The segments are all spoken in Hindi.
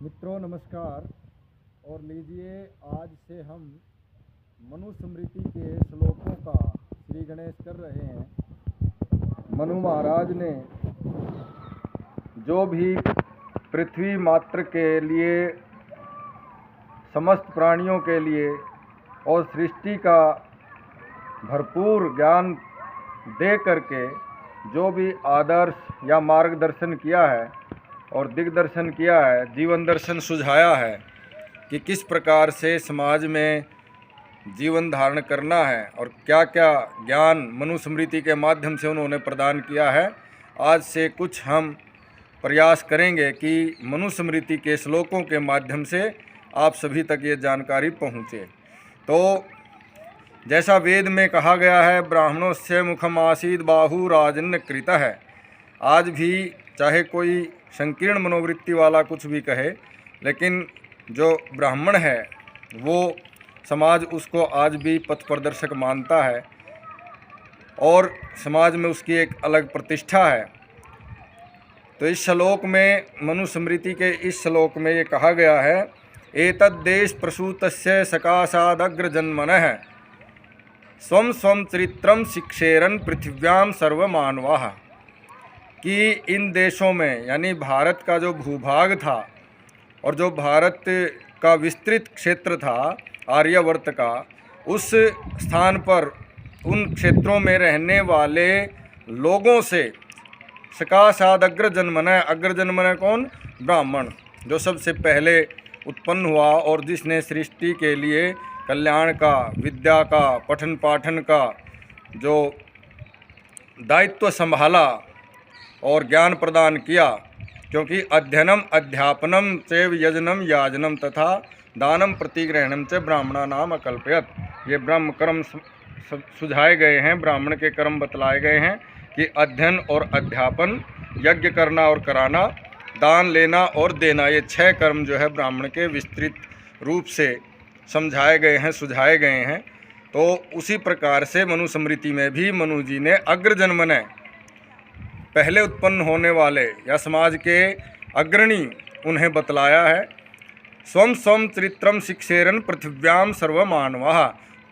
मित्रों नमस्कार। और लीजिए, आज से हम मनुस्मृति के श्लोकों का श्री गणेश कर रहे हैं। मनु महाराज ने जो भी पृथ्वी मात्र के लिए, समस्त प्राणियों के लिए और सृष्टि का भरपूर ज्ञान दे करके जो भी आदर्श या मार्गदर्शन किया है और दिग्दर्शन किया है, जीवन दर्शन सुझाया है कि किस प्रकार से समाज में जीवन धारण करना है और क्या क्या ज्ञान मनुस्मृति के माध्यम से उन्होंने प्रदान किया है। आज से कुछ हम प्रयास करेंगे कि मनुस्मृति के श्लोकों के माध्यम से आप सभी तक ये जानकारी पहुँचे। तो जैसा वेद में कहा गया है, ब्राह्मणों से मुखम आसीद बाहु राजन्य कृतः है। आज भी चाहे कोई संकीर्ण मनोवृत्ति वाला कुछ भी कहे, लेकिन जो ब्राह्मण है वो समाज उसको आज भी पथ प्रदर्शक मानता है और समाज में उसकी एक अलग प्रतिष्ठा है। तो इस श्लोक में, मनुस्मृति के इस श्लोक में ये कहा गया है, एतद्देश प्रसूतस्य सकाशादग्रजन्मनः स्वं स्वं चरित्रम शिक्षेरन पृथिव्याम सर्वमानवाः, कि इन देशों में, यानी भारत का जो भूभाग था और जो भारत का विस्तृत क्षेत्र था आर्यावर्त का, उस स्थान पर उन क्षेत्रों में रहने वाले लोगों से सकाशाद अग्रजन्मनः, अग्रजन्मनः कौन? ब्राह्मण, जो सबसे पहले उत्पन्न हुआ और जिसने सृष्टि के लिए कल्याण का, विद्या का, पठन पाठन का जो दायित्व संभाला और ज्ञान प्रदान किया। क्योंकि अध्ययनम अध्यापनम चैव यजनम याजनम तथा दानम प्रतिग्रहणम च ब्राह्मणानाम अकल्पयत। ये ब्रह्म कर्म सुझाए गए हैं, ब्राह्मण के कर्म बतलाए गए हैं कि अध्ययन और अध्यापन, यज्ञ करना और कराना, दान लेना और देना, ये 6 कर्म जो है ब्राह्मण के विस्तृत रूप से समझाए गए हैं, सुझाए गए हैं। तो उसी प्रकार से मनुस्मृति में भी मनु जी ने अग्रजन्मनः, पहले उत्पन्न होने वाले या समाज के अग्रणी, उन्हें बतलाया है। स्वं स्वं चरित्रम शिक्षेरन पृथिव्याम सर्वमानवाः,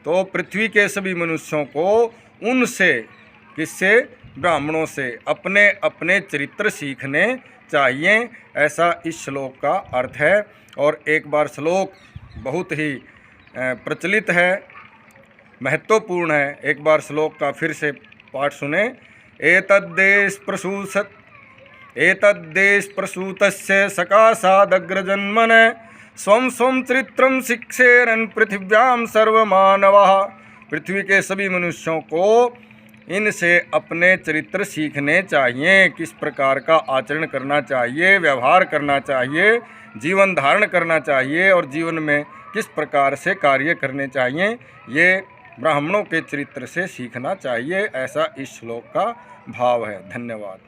तो पृथ्वी के सभी मनुष्यों को उनसे, किससे? ब्राह्मणों से अपने अपने चरित्र सीखने चाहिए, ऐसा इस श्लोक का अर्थ है। और एक बार श्लोक बहुत ही प्रचलित है, महत्वपूर्ण है। एक बार श्लोक का फिर से पाठ सुने। एतद्देश प्रसूतस्य सकाशादग्रजन्मनः स्वं स्वं चरित्रं शिक्षेरन् पृथिव्यां सर्वमानवाः, पृथ्वी के सभी मनुष्यों को इनसे अपने चरित्र सीखने चाहिए, किस प्रकार का आचरण करना चाहिए, व्यवहार करना चाहिए, जीवन धारण करना चाहिए और जीवन में किस प्रकार से कार्य करने चाहिए, ये ब्राह्मणों के चरित्र से सीखना चाहिए, ऐसा इस श्लोक का भाव है। धन्यवाद।